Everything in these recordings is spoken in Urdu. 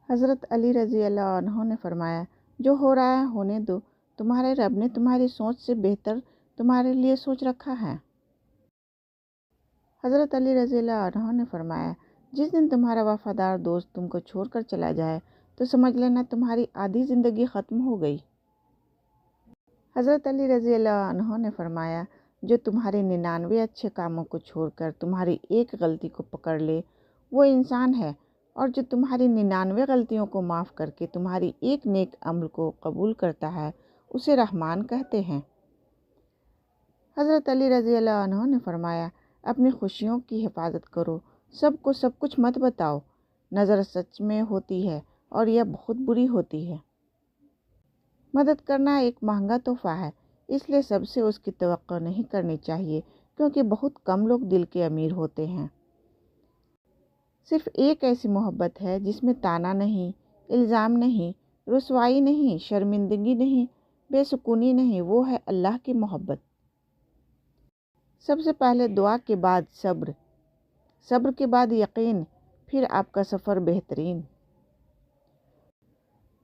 حضرت علی رضی اللہ عنہ نے فرمایا، جو ہو رہا ہے ہونے دو، تمہارے رب نے تمہاری سوچ سے بہتر تمہارے لیے سوچ رکھا ہے۔ حضرت علی رضی اللہ عنہ نے فرمایا، جس دن تمہارا وفادار دوست تم کو چھوڑ کر چلا جائے تو سمجھ لینا تمہاری آدھی زندگی ختم ہو گئی۔ حضرت علی رضی اللہ عنہ نے فرمایا، جو تمہارے 99 اچھے کاموں کو چھوڑ کر تمہاری ایک غلطی کو پکڑ لے وہ انسان ہے، اور جو تمہاری 99 غلطیوں کو معاف کر کے تمہاری ایک نیک عمل کو قبول کرتا ہے اسے رحمان کہتے ہیں۔ حضرت علی رضی اللہ عنہ نے فرمایا، اپنی خوشیوں کی حفاظت کرو، سب کو سب کچھ مت بتاؤ، نظر سچ میں ہوتی ہے اور یہ بہت بری ہوتی ہے۔ مدد کرنا ایک مہنگا تحفہ ہے، اس لیے سب سے اس کی توقع نہیں کرنی چاہیے، کیونکہ بہت کم لوگ دل کے امیر ہوتے ہیں۔ صرف ایک ایسی محبت ہے جس میں طعنہ نہیں، الزام نہیں، رسوائی نہیں، شرمندگی نہیں، بے سکونی نہیں، وہ ہے اللہ کی محبت۔ سب سے پہلے دعا کے بعد صبر، صبر کے بعد یقین، پھر آپ کا سفر بہترین۔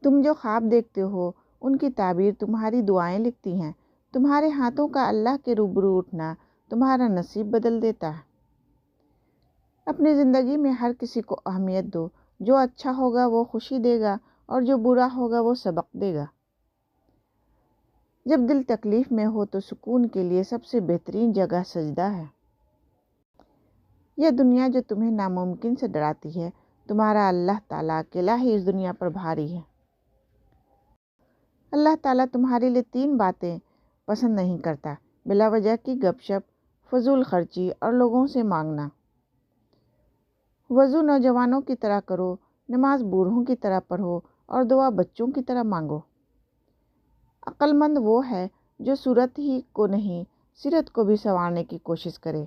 تم جو خواب دیکھتے ہو ان کی تعبیر تمہاری دعائیں لکھتی ہیں، تمہارے ہاتھوں کا اللہ کے روبرو اٹھنا تمہارا نصیب بدل دیتا ہے۔ اپنی زندگی میں ہر کسی کو اہمیت دو، جو اچھا ہوگا وہ خوشی دے گا اور جو برا ہوگا وہ سبق دے گا۔ جب دل تکلیف میں ہو تو سکون کے لیے سب سے بہترین جگہ سجدہ ہے۔ یہ دنیا جو تمہیں ناممکن سے ڈراتی ہے، تمہارا اللہ تعالیٰ اکیلا ہی اس دنیا پر بھاری ہے۔ اللہ تعالیٰ تمہارے لیے 3 باتیں پسند نہیں کرتا: بلا وجہ کی گپ شپ، فضول خرچی اور لوگوں سے مانگنا۔ وضو نوجوانوں کی طرح کرو، نماز بوڑھوں کی طرح پڑھو اور دعا بچوں کی طرح مانگو۔ عقل مند وہ ہے جو صورت ہی کو نہیں سیرت کو بھی سنوارنے کی کوشش کرے۔